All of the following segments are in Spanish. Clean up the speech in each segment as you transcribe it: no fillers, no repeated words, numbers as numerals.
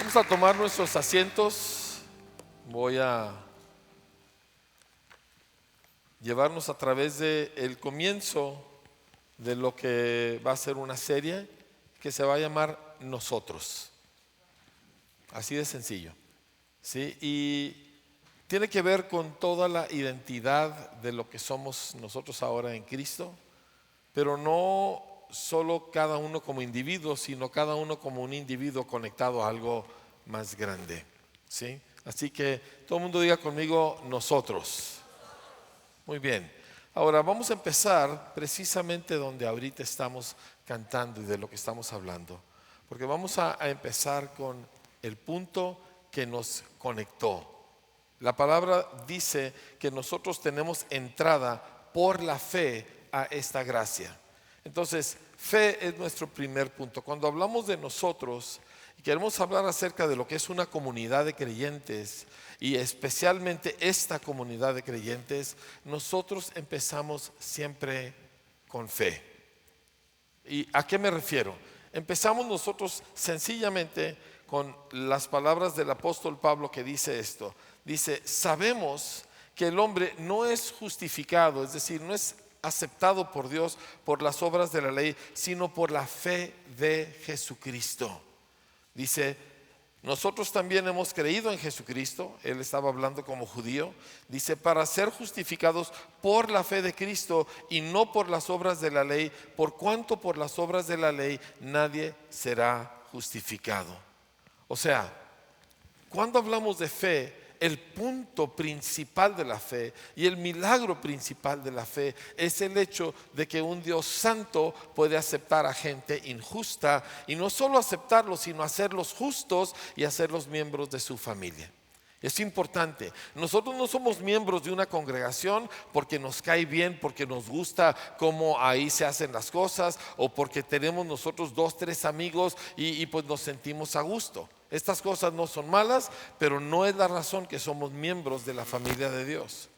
Vamos a tomar nuestros asientos. Voy a llevarnos a través del comienzo de lo que va a ser una serie que se va a llamar Nosotros. Así de sencillo, ¿sí? Y tiene que ver con toda la identidad de lo que somos nosotros ahora en Cristo, pero no solo cada uno como individuo, sino cada uno como un individuo conectado a algo más grande, ¿sí? Así que todo el mundo diga conmigo, nosotros. Muy bien. Ahora vamos a empezar precisamente donde ahorita estamos cantando y de lo que estamos hablando, porque vamos a empezar con el punto que nos conectó. La palabra dice que nosotros tenemos entrada por la fe a esta gracia. Entonces, fe es nuestro primer punto. Cuando hablamos de nosotros, queremos hablar acerca de lo que es una comunidad de creyentes y especialmente esta comunidad de creyentes, nosotros empezamos siempre con fe. ¿Y a qué me refiero? Empezamos nosotros sencillamente con las palabras del apóstol Pablo que dice esto. Dice, sabemos que el hombre no es justificado, es decir, no es aceptado por Dios por las obras de la ley, sino por la fe de Jesucristo. Dice, nosotros también hemos creído en Jesucristo. Él estaba hablando como judío. Dice, para ser justificados por la fe de Cristo y no por las obras de la ley, por cuanto por las obras de la ley nadie será justificado. O sea, cuando hablamos de fe, el punto principal de la fe y el milagro principal de la fe es el hecho de que un Dios santo puede aceptar a gente injusta y no solo aceptarlos, sino hacerlos justos y hacerlos miembros de su familia. Es importante. Nosotros no somos miembros de una congregación porque nos cae bien, porque nos gusta cómo ahí se hacen las cosas o porque tenemos nosotros 2, 3 amigos y pues nos sentimos a gusto. Estas cosas no son malas, pero no es la razón que somos miembros de la familia de Dios.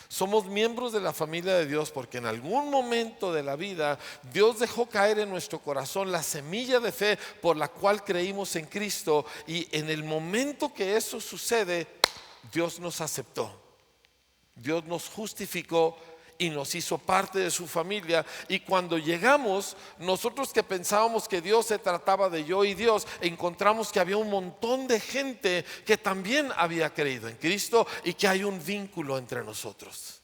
Somos miembros de la familia de Dios porque en algún momento de la vida Dios dejó caer en nuestro corazón la semilla de fe por la cual creímos en Cristo, y en el momento que eso sucede, Dios nos aceptó, Dios nos justificó y nos hizo parte de su familia. Y cuando llegamos, nosotros que pensábamos que Dios se trataba de yo y Dios, encontramos que había un montón de gente que también había creído en Cristo y que hay un vínculo entre nosotros.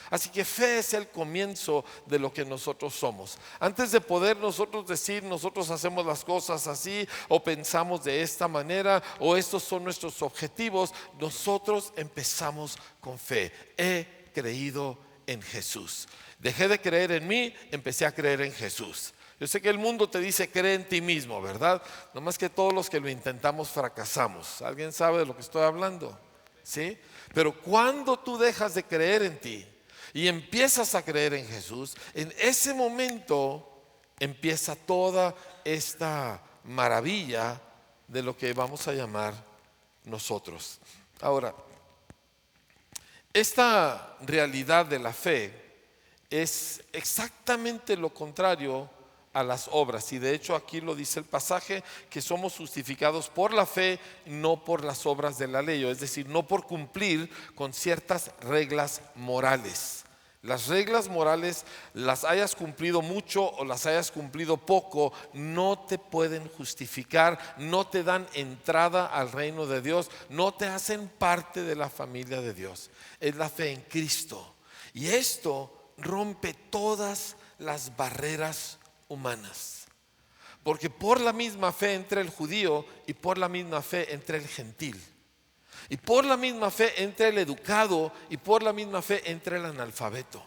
Así que fe es el comienzo de lo que nosotros somos. Antes de poder nosotros decir nosotros hacemos las cosas así o pensamos de esta manera o estos son nuestros objetivos, nosotros empezamos con fe. He creído en Jesús. Dejé de creer en mí, empecé a creer en Jesús. Yo sé que el mundo te dice cree en ti mismo, ¿verdad? Nomás que todos los que lo intentamos fracasamos. ¿Alguien sabe de lo que estoy hablando? ¿Sí? Pero cuando tú dejas de creer en ti y empiezas a creer en Jesús, en ese momento empieza toda esta maravilla de lo que vamos a llamar nosotros. Ahora, esta realidad de la fe es exactamente lo contrario a las obras, y de hecho aquí lo dice el pasaje, que somos justificados por la fe, no por las obras de la ley, es decir, no por cumplir con ciertas reglas morales. Las reglas morales, las hayas cumplido mucho o las hayas cumplido poco, no te pueden justificar, no te dan entrada al reino de Dios, no te hacen parte de la familia de Dios. Es la fe en Cristo. Y esto rompe todas las barreras humanas. Porque por la misma fe entra el judío y por la misma fe entra el gentil. Y por la misma fe entra el educado y por la misma fe entra el analfabeto.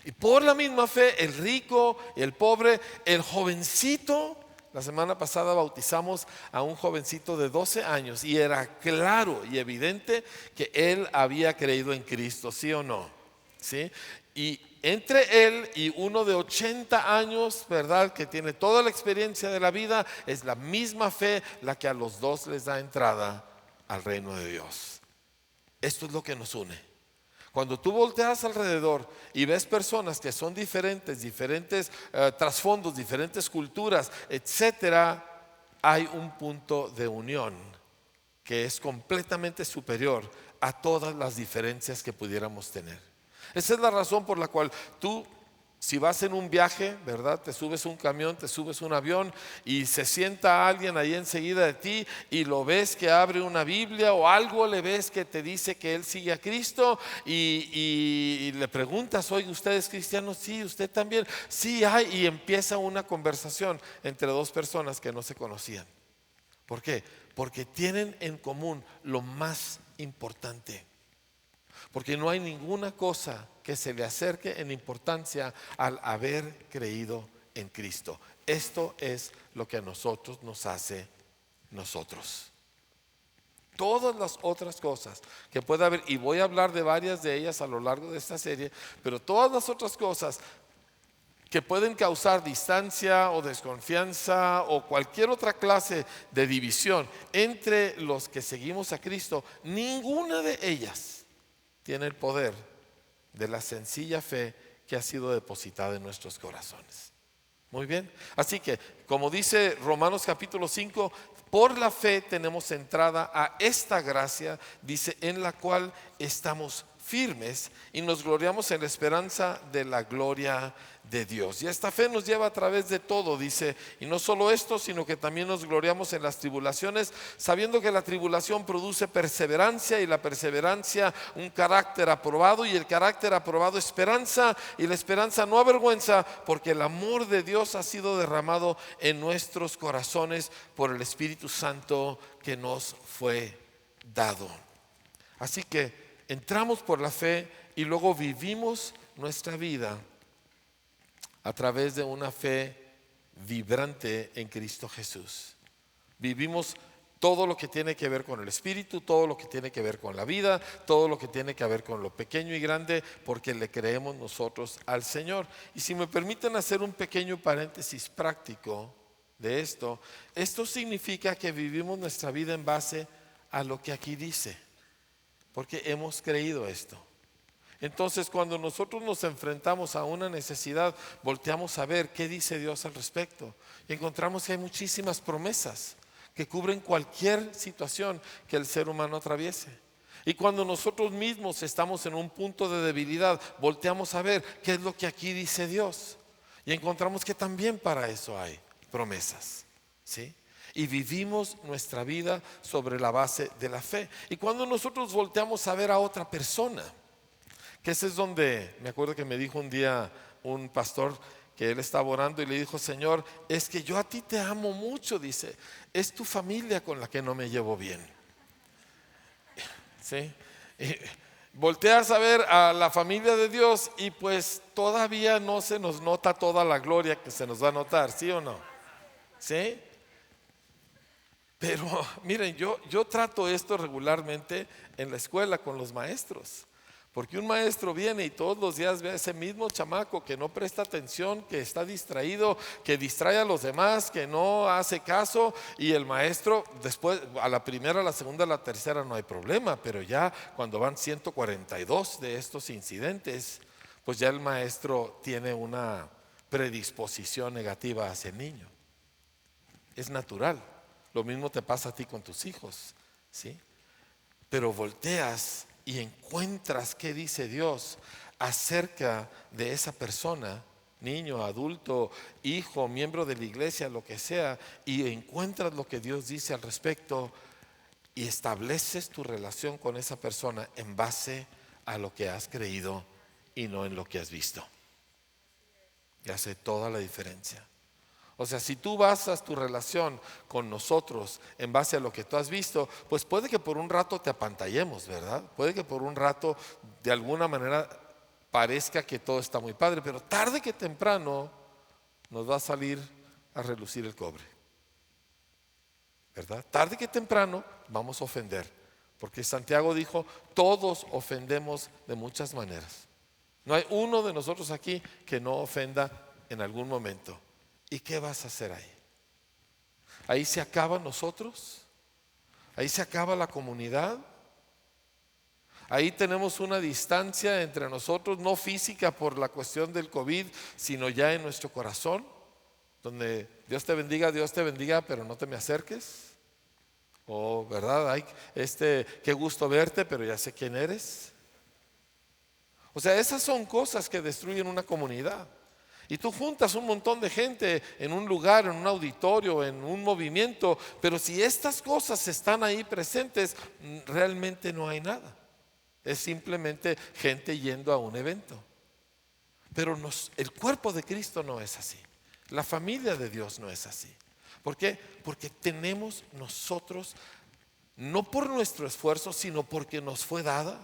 Y por la misma fe el rico y el pobre, el jovencito. La semana pasada bautizamos a un jovencito de 12 años y era claro y evidente que él había creído en Cristo, ¿sí o no? ¿Sí? Y entre él y uno de 80 años, ¿verdad?, que tiene toda la experiencia de la vida, es la misma fe la que a los dos les da entrada al reino de Dios. Esto es lo que nos une. Cuando tú volteas alrededor y ves personas que son diferentes trasfondos, diferentes culturas, etcétera, hay un punto de unión que es completamente superior a todas las diferencias que pudiéramos tener. Esa es la razón por la cual tú, si vas en un viaje, ¿verdad? Te subes a un camión, te subes a un avión y se sienta alguien ahí enseguida de ti y lo ves que abre una Biblia o algo le ves que te dice que él sigue a Cristo y le preguntas, oye, ¿usted es cristiano? Sí, ¿usted también? Sí, hay, y empieza una conversación entre dos personas que no se conocían. ¿Por qué? Porque tienen en común lo más importante. Porque no hay ninguna cosa que se le acerque en importancia al haber creído en Cristo. Esto es lo que a nosotros nos hace nosotros. Todas las otras cosas que pueda haber, y voy a hablar de varias de ellas a lo largo de esta serie, pero todas las otras cosas que pueden causar distancia o desconfianza o cualquier otra clase de división entre los que seguimos a Cristo, ninguna de ellas tiene el poder de la sencilla fe que ha sido depositada en nuestros corazones. Muy bien, así que como dice Romanos capítulo 5, por la fe tenemos entrada a esta gracia, dice, en la cual estamos firmes y nos gloriamos en la esperanza de la gloria de Dios. Y esta fe nos lleva a través de todo, dice, y no solo esto, sino que también nos gloriamos en las tribulaciones, sabiendo que la tribulación produce perseverancia y la perseverancia un carácter aprobado y el carácter aprobado esperanza y la esperanza no avergüenza, porque el amor de Dios ha sido derramado en nuestros corazones por el Espíritu Santo que nos fue dado. Así que entramos por la fe y luego vivimos nuestra vida a través de una fe vibrante en Cristo Jesús. Vivimos todo lo que tiene que ver con el Espíritu, todo lo que tiene que ver con la vida, todo lo que tiene que ver con lo pequeño y grande, porque le creemos nosotros al Señor. Y si me permiten hacer un pequeño paréntesis práctico de esto, esto significa que vivimos nuestra vida en base a lo que aquí dice, porque hemos creído esto. Entonces, cuando nosotros nos enfrentamos a una necesidad, volteamos a ver qué dice Dios al respecto y encontramos que hay muchísimas promesas que cubren cualquier situación que el ser humano atraviese. Y cuando nosotros mismos estamos en un punto de debilidad, volteamos a ver qué es lo que aquí dice Dios y encontramos que también para eso hay promesas, ¿sí? Y vivimos nuestra vida sobre la base de la fe. Y cuando nosotros volteamos a ver a otra persona, que ese es donde, me acuerdo que me dijo un día un pastor que él estaba orando y le dijo, Señor, es que yo a ti te amo mucho, dice, es tu familia con la que no me llevo bien. ¿Sí? Y volteas a ver a la familia de Dios y pues todavía no se nos nota toda la gloria que se nos va a notar, ¿sí o no? ¿Sí? Pero miren, yo trato esto regularmente en la escuela con los maestros. Porque un maestro viene y todos los días ve a ese mismo chamaco que no presta atención, que está distraído, que distrae a los demás, que no hace caso, y el maestro después a la primera, a la segunda, a la tercera no hay problema, pero ya cuando van 142 de estos incidentes, pues ya el maestro tiene una predisposición negativa hacia el niño. Es natural. Lo mismo te pasa a ti con tus hijos, ¿sí? Pero volteas y encuentras qué dice Dios acerca de esa persona, niño, adulto, hijo, miembro de la iglesia, lo que sea, y encuentras lo que Dios dice al respecto y estableces tu relación con esa persona en base a lo que has creído y no en lo que has visto. Y hace toda la diferencia. O sea, si tú basas tu relación con nosotros en base a lo que tú has visto, pues puede que por un rato te apantallemos, ¿verdad? Puede que por un rato de alguna manera parezca que todo está muy padre, pero tarde que temprano nos va a salir a relucir el cobre, ¿verdad? Tarde que temprano vamos a ofender, porque Santiago dijo, todos ofendemos de muchas maneras. No hay uno de nosotros aquí que no ofenda en algún momento. ¿Y qué vas a hacer ahí? ¿Ahí se acaba nosotros? ¿Ahí se acaba la comunidad? Ahí tenemos una distancia entre nosotros, no física por la cuestión del COVID, sino ya en nuestro corazón, donde Dios te bendiga, pero no te me acerques. O, ¿verdad? Ay, qué gusto verte, pero ya sé quién eres. O sea, esas son cosas que destruyen una comunidad. Y tú juntas un montón de gente en un lugar, en un auditorio, en un movimiento, pero si estas cosas están ahí presentes, realmente no hay nada. Es simplemente gente yendo a un evento. Pero el cuerpo de Cristo no es así. La familia de Dios no es así. ¿Por qué? Porque tenemos nosotros, no por nuestro esfuerzo, sino porque nos fue dada,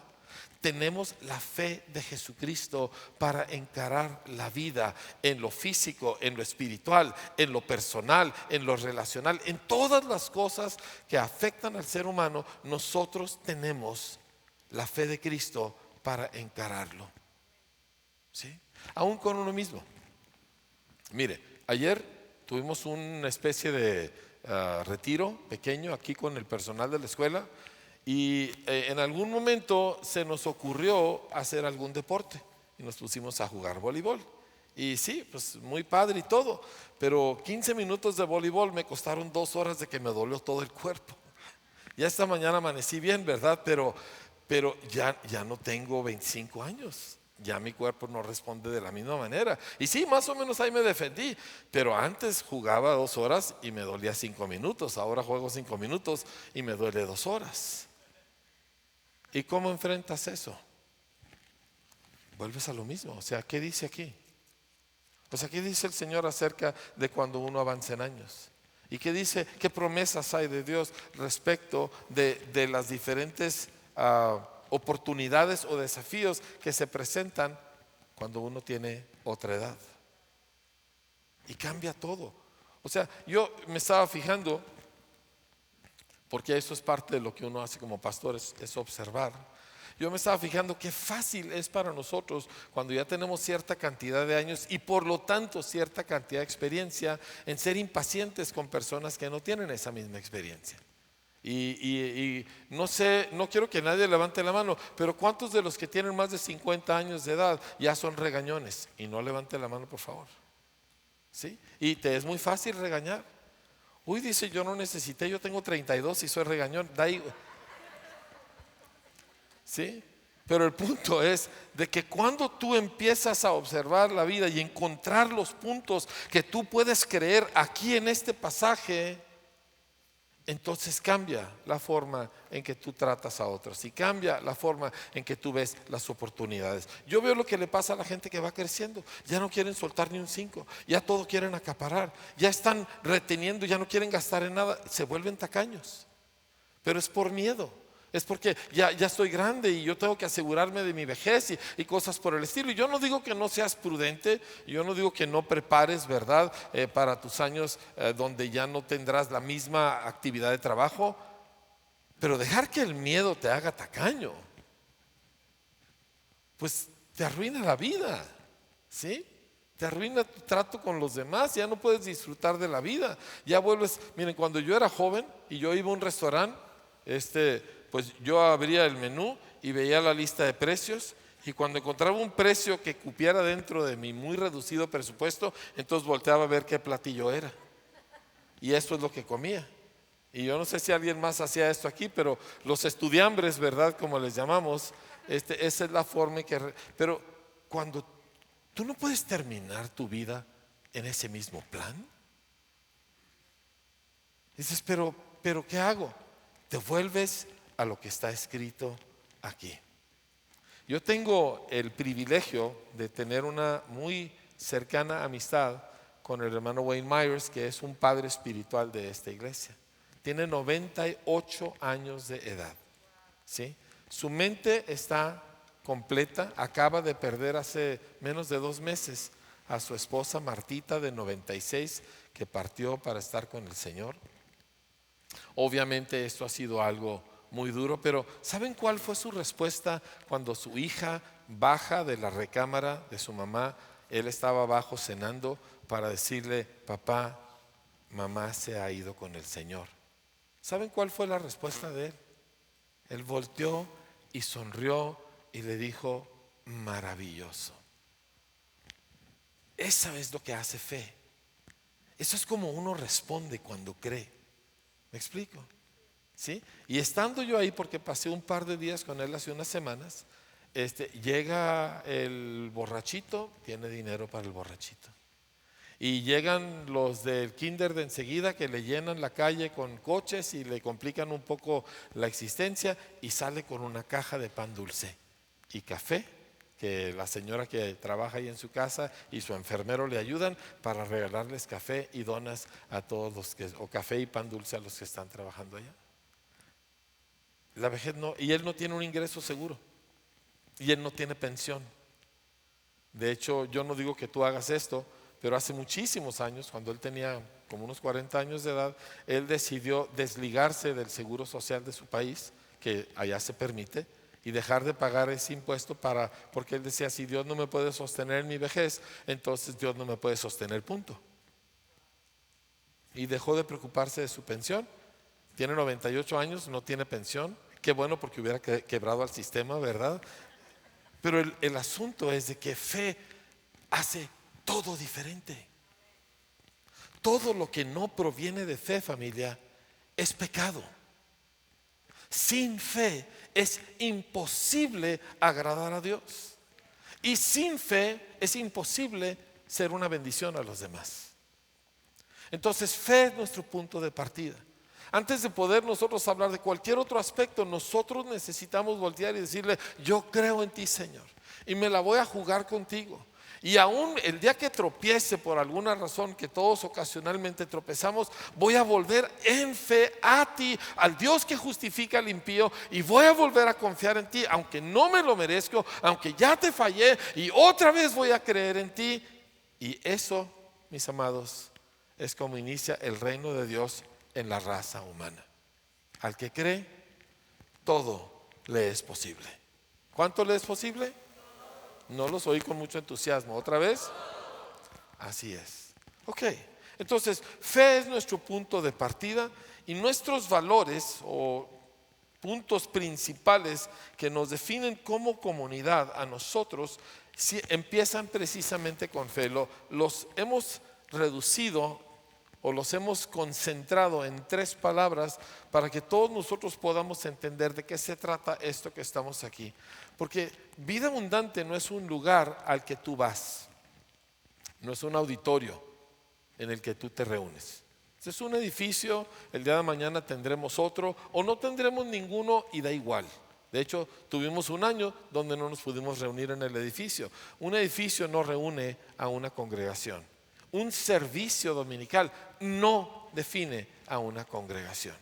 tenemos la fe de Jesucristo para encarar la vida en lo físico, en lo espiritual, en lo personal, en lo relacional, en todas las cosas que afectan al ser humano. Nosotros tenemos la fe de Cristo para encararlo. ¿Sí? Aún con uno mismo. Mire, ayer tuvimos una especie de retiro pequeño aquí con el personal de la escuela y en algún momento se nos ocurrió hacer algún deporte y nos pusimos a jugar voleibol. Y sí, pues muy padre y todo, pero 15 minutos de voleibol me costaron 2 horas de que me dolió todo el cuerpo. Ya esta mañana amanecí bien, ¿verdad? Pero ya no tengo 25 años. Ya mi cuerpo no responde de la misma manera. Y sí, más o menos ahí me defendí. Pero antes jugaba 2 horas y me dolía 5 minutos. Ahora juego 5 minutos y me duele 2 horas. ¿Y cómo enfrentas eso? Vuelves a lo mismo. O sea, ¿qué dice aquí? O sea, ¿qué dice el Señor acerca de cuando uno avanza en años? ¿Y qué dice? ¿Qué promesas hay de Dios respecto de las diferentes oportunidades o desafíos que se presentan cuando uno tiene otra edad? Y cambia todo. O sea, yo me estaba fijando, porque eso es parte de lo que uno hace como pastor, es observar. Yo me estaba fijando qué fácil es para nosotros cuando ya tenemos cierta cantidad de años y por lo tanto cierta cantidad de experiencia en ser impacientes con personas que no tienen esa misma experiencia. Y no sé, no quiero que nadie levante la mano, pero ¿cuántos de los que tienen más de 50 años de edad ya son regañones? Y no levante la mano, por favor. ¿Sí? Y te es muy fácil regañar. Uy, dice, yo no necesité, yo tengo 32 y soy regañón. ¿Sí? Pero el punto es de que cuando tú empiezas a observar la vida y encontrar los puntos que tú puedes creer aquí en este pasaje, entonces cambia la forma en que tú tratas a otros y cambia la forma en que tú ves las oportunidades. Yo veo lo que le pasa a la gente que va creciendo. Ya no quieren soltar ni un 5, ya todo quieren acaparar, ya están reteniendo, ya no quieren gastar en nada, se vuelven tacaños. Pero es por miedo. Es porque ya estoy grande y yo tengo que asegurarme de mi vejez y cosas por el estilo. Y yo no digo que no seas prudente, yo no digo que no prepares, ¿verdad? Para tus años donde ya no tendrás la misma actividad de trabajo. Pero dejar que el miedo te haga tacaño, pues te arruina la vida, ¿sí? Te arruina tu trato con los demás, ya no puedes disfrutar de la vida. Ya vuelves, miren, cuando yo era joven y yo iba a un restaurante, pues yo abría el menú y veía la lista de precios y cuando encontraba un precio que cupiera dentro de mi muy reducido presupuesto, entonces volteaba a ver qué platillo era. Y eso es lo que comía. Y yo no sé si alguien más hacía esto aquí, pero los estudiambres, ¿verdad? Como les llamamos, esa es la forma en que... Pero cuando tú no puedes terminar tu vida en ese mismo plan, dices, pero ¿qué hago? Te vuelves a lo que está escrito aquí. Yo tengo el privilegio de tener una muy cercana amistad con el hermano Wayne Myers, que es un padre espiritual de esta iglesia. Tiene 98 años de edad, ¿sí? Su mente está completa. Acaba de perder hace menos de 2 meses a su esposa Martita de 96, que partió para estar con el Señor. Obviamente esto ha sido algo muy duro, pero ¿saben cuál fue su respuesta cuando su hija baja de la recámara de su mamá? Él estaba abajo cenando para decirle, papá, mamá se ha ido con el Señor. ¿Saben cuál fue la respuesta de él? Él volteó y sonrió y le dijo, maravilloso. Eso es lo que hace fe. Eso es como uno responde cuando cree. ¿Me explico? ¿Sí? Y estando yo ahí, porque pasé un par de días con él hace unas semanas, llega el borrachito, tiene dinero para el borrachito. Y llegan los del kinder de enseguida que le llenan la calle con coches y le complican un poco la existencia, y sale con una caja de pan dulce y café, que la señora que trabaja ahí en su casa y su enfermero le ayudan para regalarles café y donas a todos los que, o café y pan dulce a los que están trabajando allá. La vejez no, y él no tiene un ingreso seguro, y él no tiene pensión. De hecho, yo no digo que tú hagas esto, pero hace muchísimos años, cuando él tenía como unos 40 años de edad, él decidió desligarse del seguro social de su país, que allá se permite, y dejar de pagar ese impuesto porque él decía, si Dios no me puede sostener en mi vejez, entonces Dios no me puede sostener, punto. Y dejó de preocuparse de su pensión. Tiene 98 años, no tiene pensión. Qué bueno, porque hubiera quebrado al sistema, ¿verdad? Pero el asunto es de que fe hace todo diferente. Todo lo que no proviene de fe, familia, es pecado. Sin fe es imposible agradar a Dios. Y sin fe es imposible ser una bendición a los demás. Entonces, fe es nuestro punto de partida. Antes de poder nosotros hablar de cualquier otro aspecto, nosotros necesitamos voltear y decirle, yo creo en ti, Señor, y me la voy a jugar contigo. Y aún el día que tropiece por alguna razón, que todos ocasionalmente tropezamos, voy a volver en fe a ti, al Dios que justifica al impío, y voy a volver a confiar en ti, aunque no me lo merezco, aunque ya te fallé, y otra vez voy a creer en ti. Y eso, mis amados, es como inicia el reino de Dios en la raza humana. Al que cree, todo le es posible. ¿Cuánto le es posible? No los oí con mucho entusiasmo. ¿Otra vez? Así es. Ok, entonces fe es nuestro punto de partida, y nuestros valores o puntos principales que nos definen como comunidad a nosotros empiezan precisamente con fe. Los hemos reducido o los hemos concentrado en 3 palabras para que todos nosotros podamos entender de qué se trata esto que estamos aquí. Porque vida abundante no es un lugar al que tú vas, no es un auditorio en el que tú te reúnes. Es un edificio, el día de mañana tendremos otro o no tendremos ninguno, y da igual. De hecho, tuvimos un año donde no nos pudimos reunir en el edificio. Un edificio no reúne a una congregación. Un servicio dominical no define a una congregación.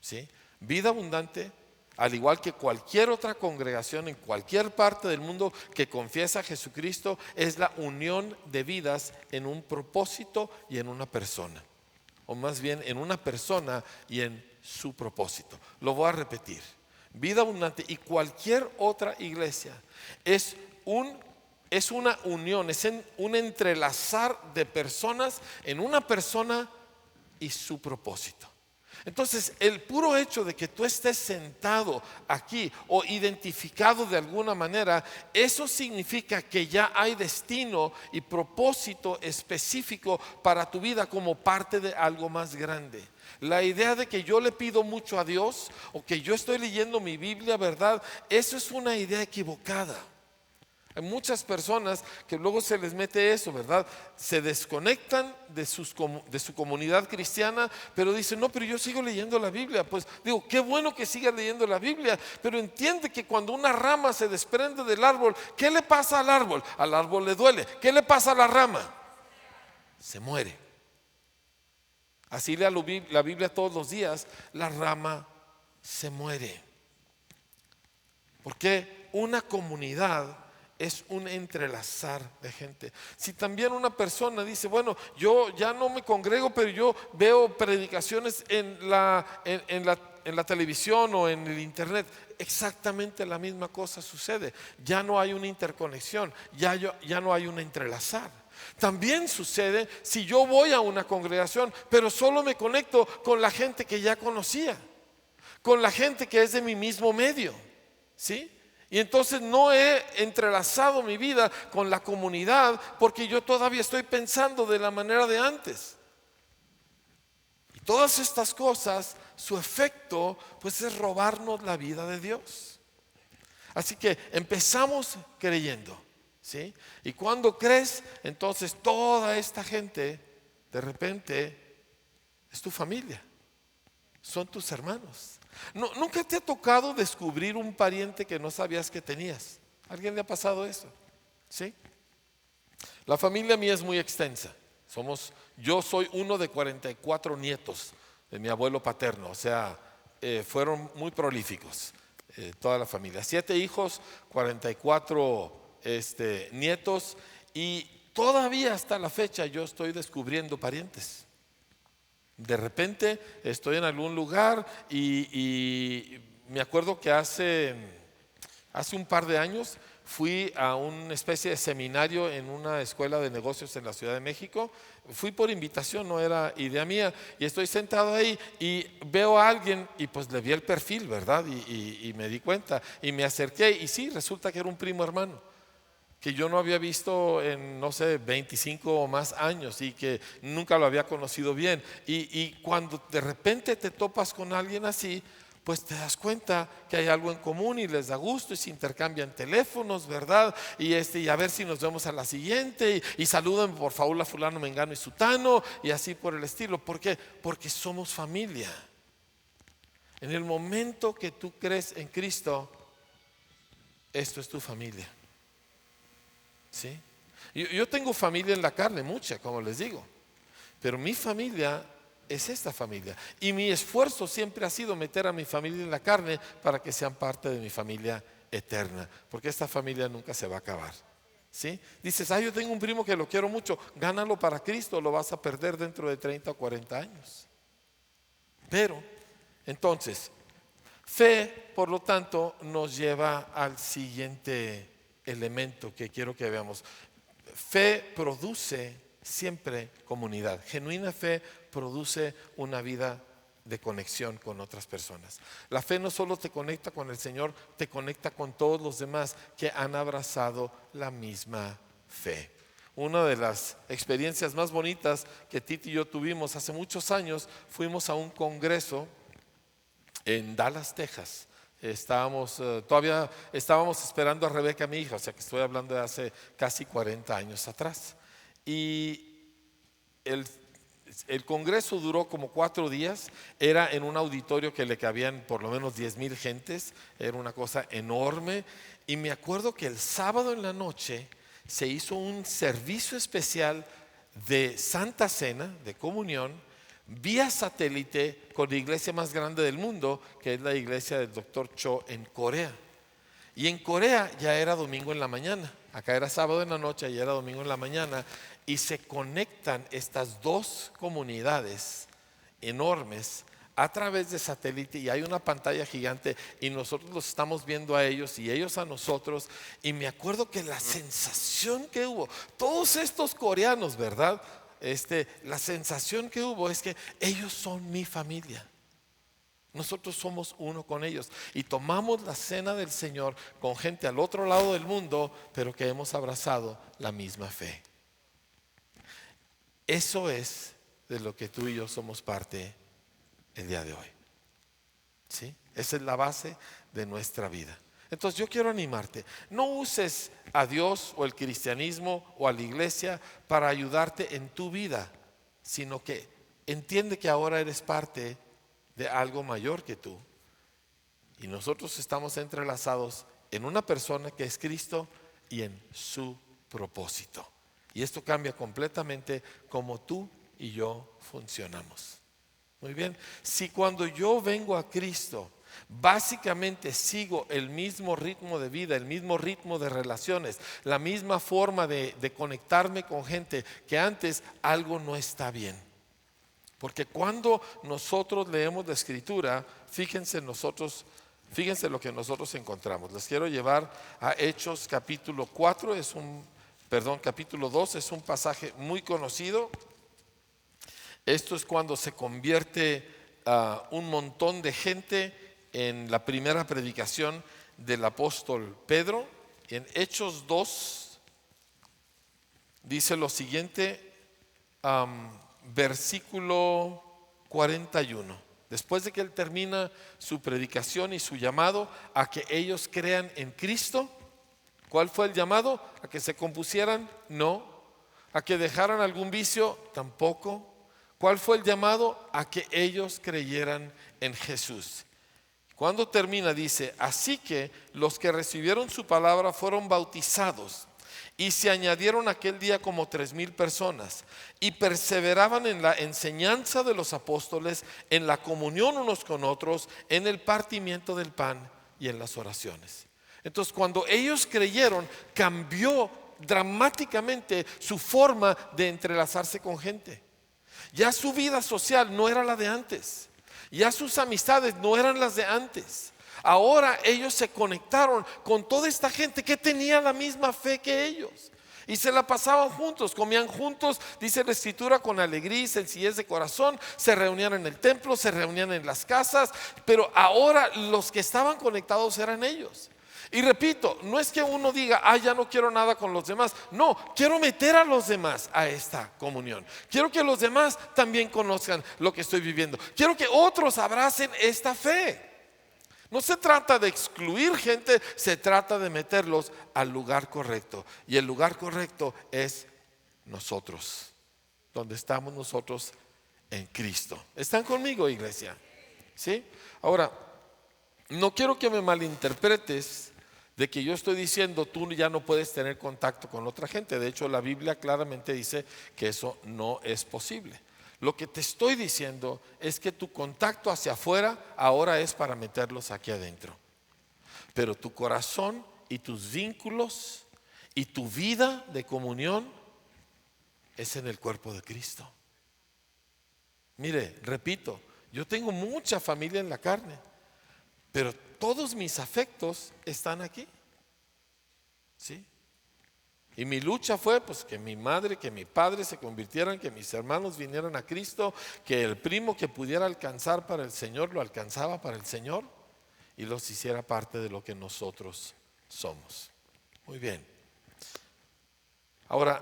¿Sí? Vida abundante, al igual que cualquier otra congregación en cualquier parte del mundo que confiesa a Jesucristo, es la unión de vidas en un propósito y en una persona. O más bien en una persona y en su propósito. Lo voy a repetir. Vida abundante y cualquier otra iglesia es una unión, es un entrelazar de personas en una persona y su propósito. Entonces, el puro hecho de que tú estés sentado aquí o identificado de alguna manera, eso significa que ya hay destino y propósito específico para tu vida como parte de algo más grande. La idea de que yo le pido mucho a Dios o que yo estoy leyendo mi Biblia, ¿verdad? Eso es una idea equivocada. Hay muchas personas que luego se les mete eso, ¿verdad? Se desconectan de su comunidad cristiana, pero dicen, no, pero yo sigo leyendo la Biblia. Pues digo, qué bueno que sigas leyendo la Biblia, pero entiende que cuando una rama se desprende del árbol, ¿qué le pasa al árbol? Al árbol le duele. ¿Qué le pasa a la rama? Se muere. Así lea la Biblia todos los días, la rama se muere. Porque una comunidad es un entrelazar de gente. Si también una persona dice, bueno, yo ya no me congrego, pero yo veo predicaciones en la televisión o en el internet, exactamente la misma cosa sucede. Ya no hay una interconexión, ya no hay un entrelazar. También sucede si yo voy a una congregación, pero solo me conecto con la gente que ya conocía, con la gente que es de mi mismo medio, ¿sí? Y entonces no he entrelazado mi vida con la comunidad porque yo todavía estoy pensando de la manera de antes. todas estas cosas, su efecto pues es robarnos la vida de Dios. Así que empezamos creyendo, ¿sí? Y cuando crees, entonces toda esta gente de repente es tu familia, son tus hermanos. ¿Nunca te ha tocado descubrir un pariente que no sabías que tenías? ¿A alguien le ha pasado eso? ¿Sí? La familia mía es muy extensa. Yo soy uno de 44 nietos de mi abuelo paterno, o sea, fueron muy prolíficos, toda la familia. 7 hijos, 44 nietos, y todavía hasta la fecha yo estoy descubriendo parientes. De repente estoy en algún lugar y me acuerdo que hace un par de años fui a una especie de seminario en una escuela de negocios en la Ciudad de México. Fui por invitación, no era idea mía, y estoy sentado ahí y veo a alguien y pues le vi el perfil, ¿verdad? Y me di cuenta y me acerqué y sí, resulta que era un primo hermano que yo no había visto en, no sé, 25 o más años y que nunca lo había conocido bien. Y cuando de repente te topas con alguien así, pues te das cuenta que hay algo en común y les da gusto y se intercambian teléfonos, ¿verdad? Y a ver si nos vemos a la siguiente y saluden por favor a fulano, mengano y sutano y así por el estilo. ¿Por qué? Porque somos familia. En el momento que tú crees en Cristo, esto es tu familia. ¿Sí? Yo tengo familia en la carne, mucha, como les digo, pero mi familia es esta familia y mi esfuerzo siempre ha sido meter a mi familia en la carne para que sean parte de mi familia eterna, porque esta familia nunca se va a acabar. ¿Sí? Dices, yo tengo un primo que lo quiero mucho, gánalo para Cristo, lo vas a perder dentro de 30 o 40 años. Pero, entonces, fe, por lo tanto, nos lleva al siguiente elemento que quiero que veamos. Fe produce siempre comunidad. Genuina fe produce una vida de conexión con otras personas. La fe no solo te conecta con el Señor, te conecta con todos los demás que han abrazado la misma fe. Una de las experiencias más bonitas que Titi y yo tuvimos hace muchos años, fuimos a un congreso en Dallas, Texas. Todavía estábamos esperando a Rebeca, mi hija, o sea que estoy hablando de hace casi 40 años atrás. Y el congreso duró como 4 días, era en un auditorio que le cabían por lo menos 10,000 gentes, era una cosa enorme. Y me acuerdo que el sábado en la noche se hizo un servicio especial de Santa Cena, de comunión, vía satélite con la iglesia más grande del mundo, que es la iglesia del Dr. Cho en Corea. Y en Corea ya era domingo en la mañana, acá era sábado en la noche, ya era domingo en la mañana, y se conectan estas dos comunidades enormes a través de satélite y hay una pantalla gigante y nosotros los estamos viendo a ellos y ellos a nosotros. Y me acuerdo que la sensación que hubo, todos estos coreanos, ¿verdad? La sensación que hubo es que ellos son mi familia. Nosotros somos uno con ellos y tomamos la cena del Señor con gente al otro lado del mundo, pero que hemos abrazado la misma fe. Eso es de lo que tú y yo somos parte el día de hoy. ¿Sí? Esa es la base de nuestra vida. Entonces yo quiero animarte, no uses a Dios o el cristianismo o a la iglesia para ayudarte en tu vida, sino que entiende que ahora eres parte de algo mayor que tú. Y nosotros estamos entrelazados en una persona que es Cristo y en su propósito. Y esto cambia completamente cómo tú y yo funcionamos. Muy bien, si cuando yo vengo a Cristo básicamente sigo el mismo ritmo de vida, el mismo ritmo de relaciones, la misma forma de conectarme con gente que antes, algo no está bien. Porque cuando nosotros leemos la Escritura, fíjense lo que nosotros encontramos. Les quiero llevar a Hechos capítulo 2, es un pasaje muy conocido. Esto es cuando se convierte un montón de gente en la primera predicación del apóstol Pedro. En Hechos 2 dice lo siguiente, versículo 41. Después de que él termina su predicación y su llamado a que ellos crean en Cristo, ¿cuál fue el llamado? ¿A que se compusieran? No. ¿A que dejaran algún vicio? Tampoco. ¿Cuál fue el llamado? A que ellos creyeran en Jesús. Cuando termina dice, así que los que recibieron su palabra fueron bautizados y se añadieron aquel día como 3,000 personas y perseveraban en la enseñanza de los apóstoles, en la comunión unos con otros, en el partimiento del pan y en las oraciones. Entonces, cuando ellos creyeron, cambió dramáticamente su forma de entrelazarse con gente. Ya su vida social no era la de antes. Ya sus amistades no eran las de antes. Ahora ellos se conectaron con toda esta gente que tenía la misma fe que ellos. Y se la pasaban juntos, comían juntos, dice la escritura, con alegría y sencillez de corazón. Se reunían en el templo, se reunían en las casas. Pero ahora los que estaban conectados eran ellos. Y repito, no es que uno diga, ya no quiero nada con los demás. No, quiero meter a los demás a esta comunión. Quiero que los demás también conozcan lo que estoy viviendo. Quiero que otros abracen esta fe. No se trata de excluir gente, se trata de meterlos al lugar correcto. Y el lugar correcto es nosotros, donde estamos nosotros en Cristo. ¿Están conmigo, iglesia? ¿Sí? Ahora, no quiero que me malinterpretes de que yo estoy diciendo tú ya no puedes tener contacto con otra gente. De hecho, la Biblia claramente dice que eso no es posible. Lo que te estoy diciendo es que tu contacto hacia afuera ahora es para meterlos aquí adentro. Pero tu corazón y tus vínculos y tu vida de comunión es en el cuerpo de Cristo. Mire, repito, yo tengo mucha familia en la carne, pero todos mis afectos están aquí. ¿Sí? Y mi lucha fue pues que mi madre, que mi padre se convirtieran, que mis hermanos vinieran a Cristo, que el primo que pudiera alcanzar para el Señor lo alcanzaba para el Señor y los hiciera parte de lo que nosotros somos. Muy bien. Ahora,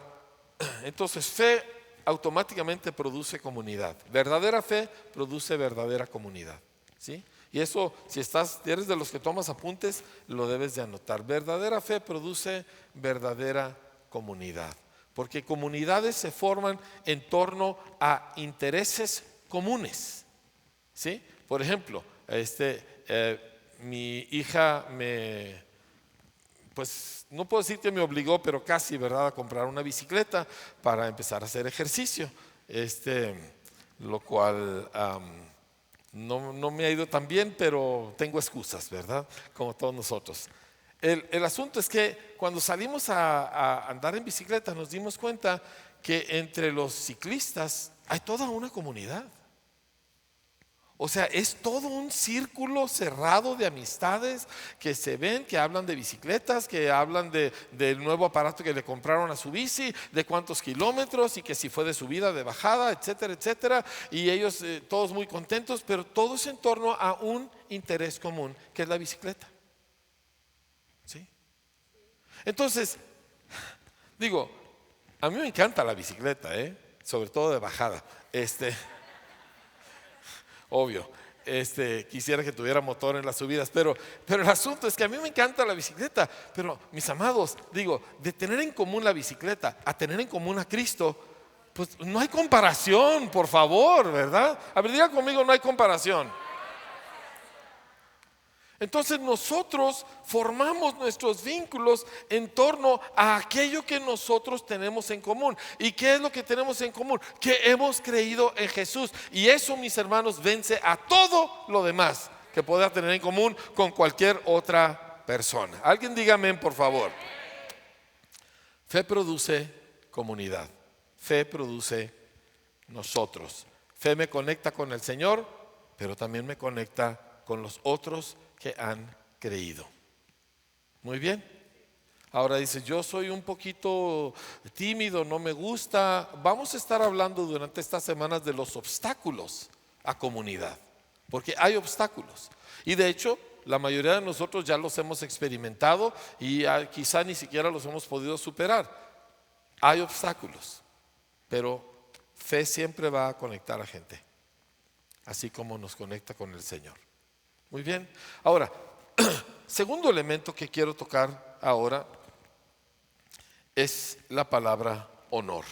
entonces fe automáticamente produce comunidad. Verdadera fe produce verdadera comunidad. ¿Sí? Y eso, si eres de los que tomas apuntes, lo debes de anotar. Verdadera fe produce verdadera comunidad. Porque comunidades se forman en torno a intereses comunes. ¿Sí? Por ejemplo, mi hija pues no puedo decir que me obligó, pero casi, ¿verdad?, a comprar una bicicleta para empezar a hacer ejercicio. Lo cual no me ha ido tan bien, pero tengo excusas, ¿verdad? Como todos nosotros. El asunto es que cuando salimos a andar en bicicleta nos dimos cuenta que entre los ciclistas hay toda una comunidad. O sea, es todo un círculo cerrado de amistades que se ven, que hablan de bicicletas, que hablan del nuevo aparato que le compraron a su bici, de cuántos kilómetros y que si fue de subida, de bajada, etcétera, etcétera. Y ellos todos muy contentos, pero todo es en torno a un interés común, que es la bicicleta. ¿Sí? Entonces, digo, a mí me encanta la bicicleta, sobre todo de bajada. Obvio, quisiera que tuviera motor en las subidas, pero el asunto es que a mí me encanta la bicicleta. Pero mis amados, digo, de tener en común la bicicleta a tener en común a Cristo, pues no hay comparación, por favor, ¿verdad? A ver, diga conmigo, no hay comparación. Entonces nosotros formamos nuestros vínculos en torno a aquello que nosotros tenemos en común. ¿Y qué es lo que tenemos en común? Que hemos creído en Jesús. Y eso, mis hermanos, vence a todo lo demás que pueda tener en común con cualquier otra persona. Alguien dígame, por favor. Fe produce comunidad. Fe produce nosotros. Fe me conecta con el Señor, pero también me conecta con los otros que han creído. Muy bien. Ahora dice, yo soy un poquito tímido, no me gusta. Vamos a estar hablando durante estas semanas de los obstáculos a comunidad, porque hay obstáculos. Y de hecho, la mayoría de nosotros ya los hemos experimentado y quizá ni siquiera los hemos podido superar. Hay obstáculos, pero fe siempre va a conectar a gente. así como nos conecta con el Señor. Muy bien. Ahora, segundo elemento que quiero tocar ahora es la palabra honor.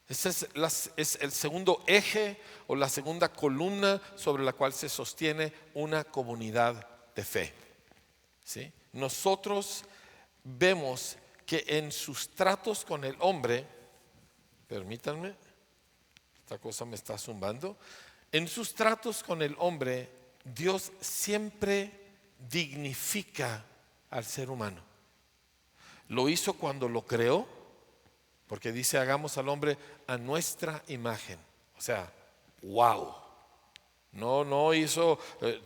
Ese es el segundo eje o la segunda columna sobre la cual se sostiene una comunidad de fe. ¿Sí? Nosotros vemos que en sus tratos con el hombre, permítanme, esta cosa me está zumbando, en sus tratos con el hombre, Dios siempre dignifica al ser humano. Lo hizo cuando lo creó, porque dice hagamos al hombre a nuestra imagen. O sea, wow. No hizo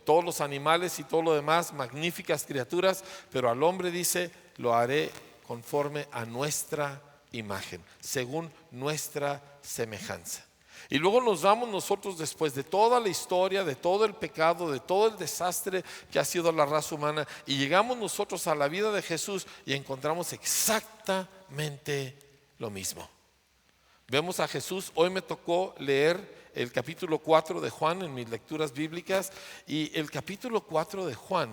todos los animales y todo lo demás, magníficas criaturas, pero al hombre dice lo haré conforme a nuestra imagen, según nuestra semejanza. Y luego nos vamos nosotros después de toda la historia, de todo el pecado, de todo el desastre que ha sido la raza humana, y llegamos nosotros a la vida de Jesús y encontramos exactamente lo mismo. Vemos a Jesús. Hoy me tocó leer el capítulo 4 de Juan en mis lecturas bíblicas, y el capítulo 4 de Juan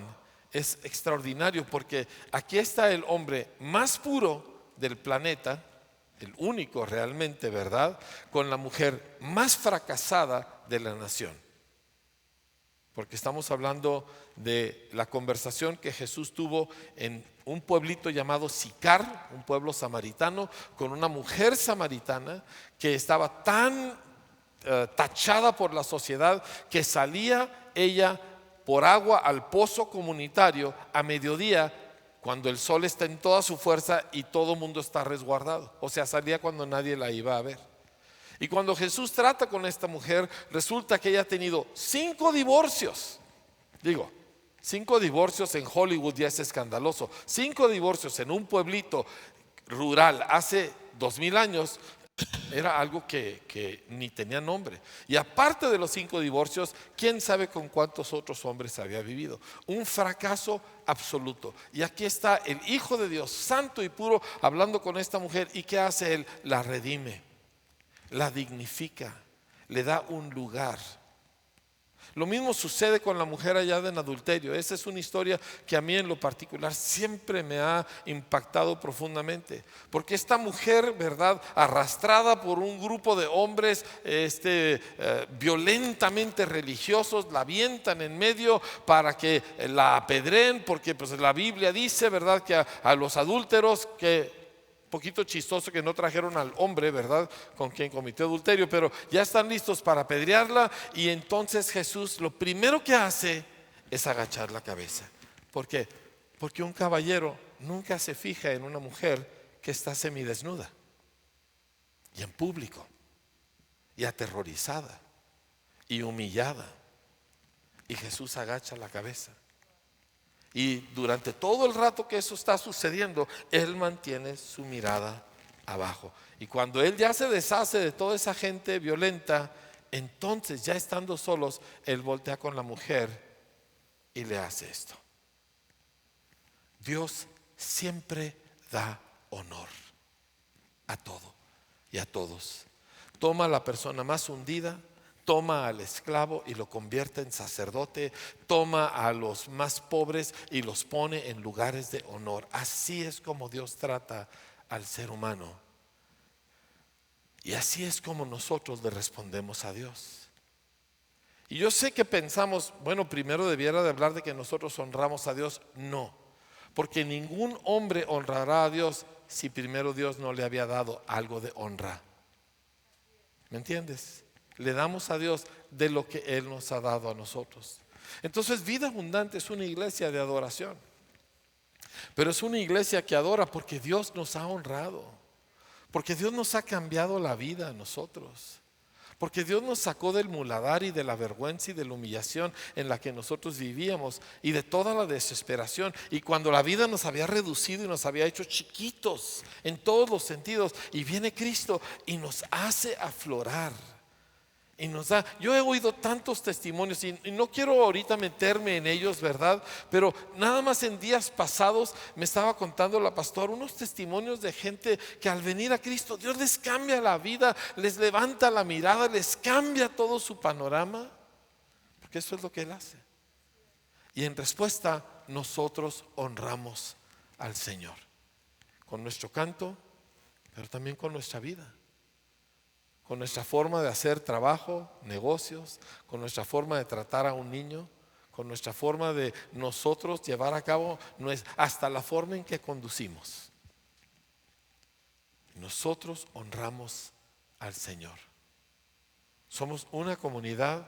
es extraordinario porque aquí está el hombre más puro del planeta, el único realmente, ¿verdad?, con la mujer más fracasada de la nación. Porque estamos hablando de la conversación que Jesús tuvo en un pueblito llamado Sicar, un pueblo samaritano, con una mujer samaritana que estaba tan tachada por la sociedad que salía ella por agua al pozo comunitario a mediodía, cuando el sol está en toda su fuerza y todo el mundo está resguardado. O sea, salía cuando nadie la iba a ver. Y cuando Jesús trata con esta mujer, resulta que ella ha tenido 5 divorcios. 5 divorcios en Hollywood ya es escandaloso. 5 divorcios en un pueblito rural hace 2000 años era algo que ni tenía nombre. Y aparte de los 5 divorcios, quién sabe con cuántos otros hombres había vivido. Un fracaso absoluto. Y aquí está el Hijo de Dios, santo y puro, hablando con esta mujer. ¿Y qué hace él? La redime, la dignifica, le da un lugar. Lo mismo sucede con la mujer hallada en adulterio. Esa es una historia que a mí en lo particular siempre me ha impactado profundamente, porque esta mujer, ¿verdad?, arrastrada por un grupo de hombres violentamente religiosos, la avientan en medio para que la apedreen, porque pues la Biblia dice, ¿verdad?, que a los adúlteros, que poquito chistoso que no trajeron al hombre, ¿verdad?, con quien cometió adulterio, pero ya están listos para apedrearla. Y entonces Jesús lo primero que hace es agachar la cabeza. ¿Por qué? Porque un caballero nunca se fija en una mujer que está semidesnuda y en público y aterrorizada y humillada, y Jesús agacha la cabeza. Y durante todo el rato que eso está sucediendo, él mantiene su mirada abajo. Y cuando él ya se deshace de toda esa gente violenta, entonces ya estando solos, él voltea con la mujer y le hace esto. Dios siempre da honor a todo y a todos. Toma a la persona más hundida, toma al esclavo y lo convierte en sacerdote, toma a los más pobres y los pone en lugares de honor. Así es como Dios trata al ser humano. Y así es como nosotros le respondemos a Dios. Y yo sé que pensamos, bueno, primero debiera de hablar de que nosotros honramos a Dios. No, porque ningún hombre honrará a Dios si primero Dios no le había dado algo de honra. ¿Me entiendes? Le damos a Dios de lo que Él nos ha dado a nosotros. Entonces, Vida Abundante es una iglesia de adoración, pero es una iglesia que adora porque Dios nos ha honrado, porque Dios nos ha cambiado la vida a nosotros, porque Dios nos sacó del muladar y de la vergüenza y de la humillación en la que nosotros vivíamos y de toda la desesperación. Y cuando la vida nos había reducido y nos había hecho chiquitos en todos los sentidos, y viene Cristo y nos hace aflorar. Y yo he oído tantos testimonios y no quiero ahorita meterme en ellos, ¿verdad? Pero nada más en días pasados me estaba contando la pastora unos testimonios de gente que al venir a Cristo, Dios les cambia la vida, les levanta la mirada, les cambia todo su panorama, porque eso es lo que Él hace. Y en respuesta, nosotros honramos al Señor con nuestro canto, pero también con nuestra vida, con nuestra forma de hacer trabajo, negocios, con nuestra forma de tratar a un niño, con nuestra forma de nosotros llevar a cabo, hasta la forma en que conducimos. Nosotros honramos al Señor. Somos una comunidad,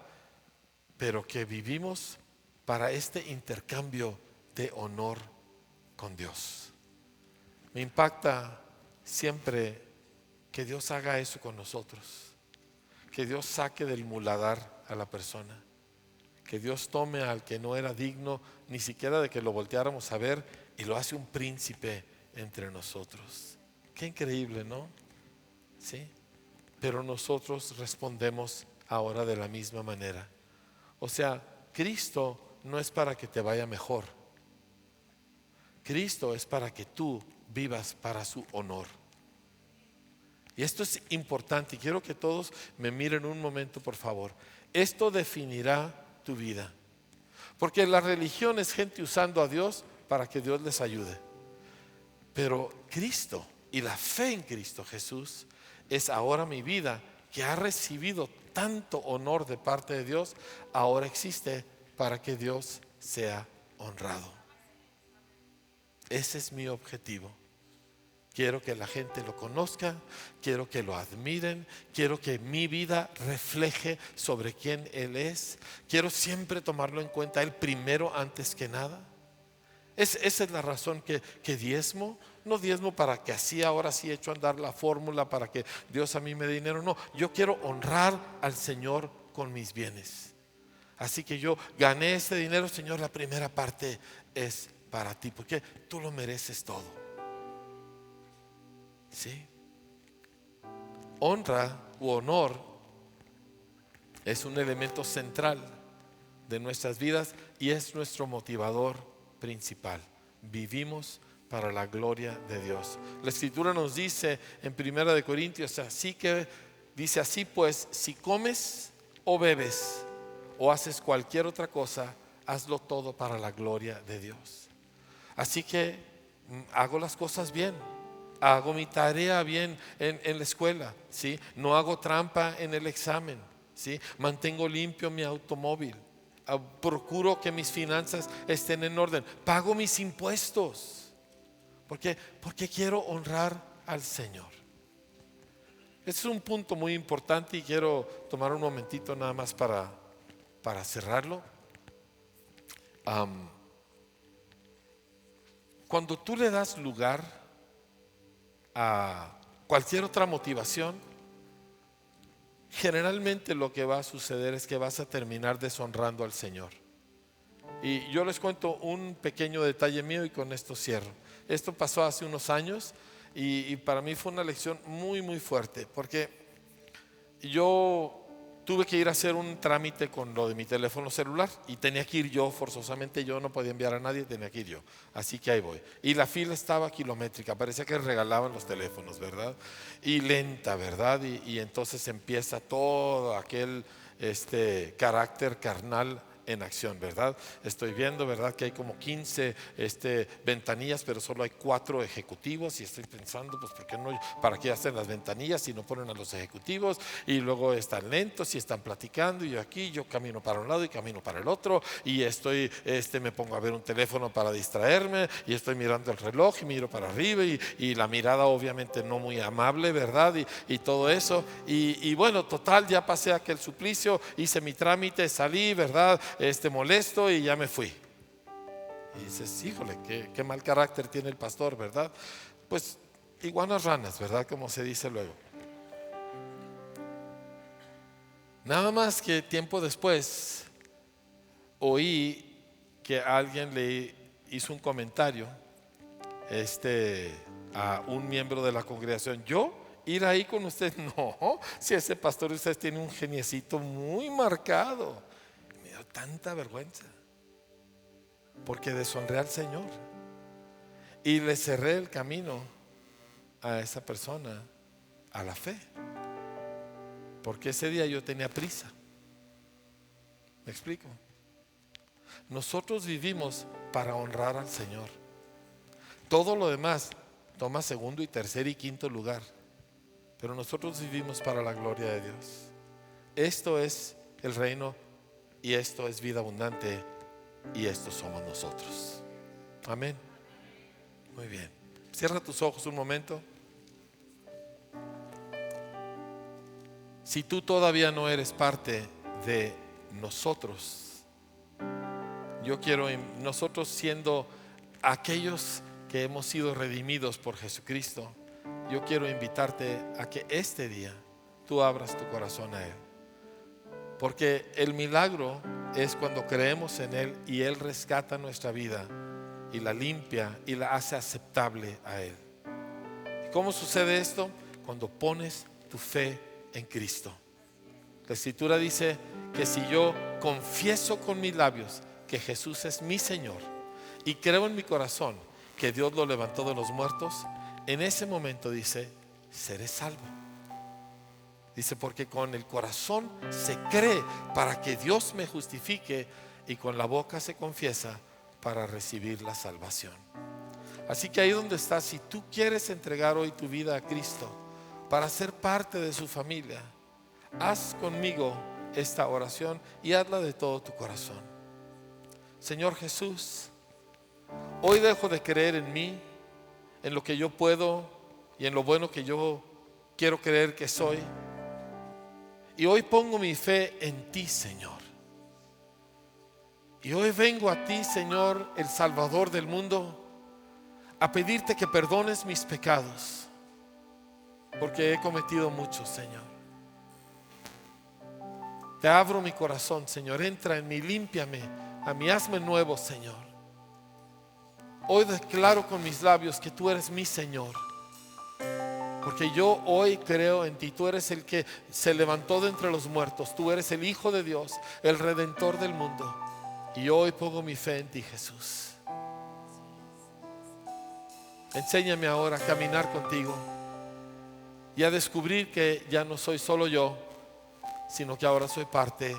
pero que vivimos para este intercambio de honor con Dios. Me impacta siempre que Dios haga eso con nosotros, que Dios saque del muladar a la persona, que Dios tome al que no era digno ni siquiera de que lo volteáramos a ver y lo hace un príncipe entre nosotros. Qué increíble, ¿no? Sí. Pero nosotros respondemos ahora de la misma manera. O sea, Cristo no es para que te vaya mejor. Cristo es para que tú vivas para su honor. Y esto es importante y quiero que todos me miren un momento, por favor. Esto definirá tu vida. Porque la religión es gente usando a Dios para que Dios les ayude. Pero Cristo y la fe en Cristo Jesús es ahora mi vida, que ha recibido tanto honor de parte de Dios, ahora existe para que Dios sea honrado. Ese es mi objetivo. Quiero que la gente lo conozca, quiero que lo admiren, quiero que mi vida refleje sobre quién Él es. Quiero siempre tomarlo en cuenta Él primero antes que nada. Esa es la razón que diezmo. No diezmo para que así ahora sí echo a andar la fórmula para que Dios a mí me dé dinero. No, yo quiero honrar al Señor con mis bienes. Así que yo gané este dinero, Señor, la primera parte es para ti, porque tú lo mereces todo. ¿Sí? Honra u honor es un elemento central de nuestras vidas y es nuestro motivador principal. Vivimos para la gloria de Dios. La Escritura nos dice en 1 Corintios, así que dice así pues, si comes o bebes o haces cualquier otra cosa, hazlo todo para la gloria de Dios. Así que hago las cosas bien, hago mi tarea bien en la escuela, ¿sí? No hago trampa en el examen, ¿sí? Mantengo limpio mi automóvil, procuro que mis finanzas estén en orden, pago mis impuestos. ¿Por qué? Porque quiero honrar al Señor. Este es un punto muy importante y quiero tomar un momentito nada más para cerrarlo. Cuando tú le das lugar a cualquier otra motivación, generalmente lo que va a suceder es que vas a terminar deshonrando al Señor. Y yo les cuento un pequeño detalle mío y con esto cierro. Esto pasó hace unos años y para mí fue una lección muy muy fuerte, porque yo tuve que ir a hacer un trámite con lo de mi teléfono celular y tenía que ir yo forzosamente. Yo no podía enviar a nadie, tenía que ir yo. Así que ahí voy. Y la fila estaba kilométrica, parecía que regalaban los teléfonos, ¿verdad? Y lenta, ¿verdad? Y entonces empieza todo aquel carácter carnal en acción, ¿verdad? Estoy viendo, ¿verdad? Que hay como 15 ventanillas, pero solo hay 4 ejecutivos y estoy pensando, pues ¿por qué no? ¿Para qué hacen las ventanillas si no ponen a los ejecutivos? Y luego están lentos y están platicando y yo camino para un lado y camino para el otro y me pongo a ver un teléfono para distraerme y estoy mirando el reloj y miro para arriba y la mirada obviamente no muy amable, ¿verdad? Y todo eso y bueno, total, ya pasé aquel suplicio, hice mi trámite, salí, ¿verdad? Molesto y ya me fui. Y dices, híjole, qué mal carácter tiene el pastor, ¿verdad? Pues iguanas ranas, ¿verdad? Como se dice luego. Nada más que tiempo después oí que alguien le hizo un comentario a un miembro de la congregación. Yo ir ahí con usted. No, si ese pastor de ustedes tiene un geniecito muy marcado. Me dio tanta vergüenza porque deshonré al Señor y le cerré el camino a esa persona a la fe, porque ese día yo tenía prisa. ¿Me explico? Nosotros vivimos para honrar al Señor. Todo lo demás toma segundo y tercer y quinto lugar, pero nosotros vivimos para la gloria de Dios. Esto es el reino y esto es vida abundante y estos somos nosotros. Amén. Muy bien. Cierra tus ojos un momento. Si tú todavía no eres parte de nosotros, yo quiero, nosotros siendo aquellos que hemos sido redimidos por Jesucristo, yo quiero invitarte a que este día tú abras tu corazón a Él. Porque el milagro es cuando creemos en Él y Él rescata nuestra vida y la limpia y la hace aceptable a Él. ¿Y cómo sucede esto? Cuando pones tu fe en Cristo. La Escritura dice que si yo confieso con mis labios que Jesús es mi Señor y creo en mi corazón que Dios lo levantó de los muertos, en ese momento dice, seré salvo. Dice, porque con el corazón se cree para que Dios me justifique y con la boca se confiesa para recibir la salvación. Así que ahí donde estás, si tú quieres entregar hoy tu vida a Cristo para ser parte de su familia, haz conmigo esta oración y hazla de todo tu corazón. Señor Jesús, hoy dejo de creer en mí, en lo que yo puedo y en lo bueno que yo quiero creer que soy. Y hoy pongo mi fe en ti, Señor. Y hoy vengo a ti, Señor, el Salvador del mundo, a pedirte que perdones mis pecados, porque he cometido muchos, Señor. Te abro mi corazón, Señor. Entra en mí, límpiame, a mí hazme nuevo, Señor. Hoy declaro con mis labios que tú eres mi Señor, porque yo hoy creo en ti. Tú eres el que se levantó de entre los muertos. Tú eres el Hijo de Dios, el Redentor del mundo. Y hoy pongo mi fe en ti, Jesús. Enséñame ahora a caminar contigo y a descubrir que ya no soy solo yo, sino que ahora soy parte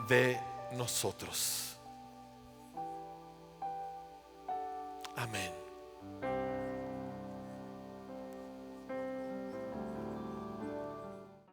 de nosotros. Amén.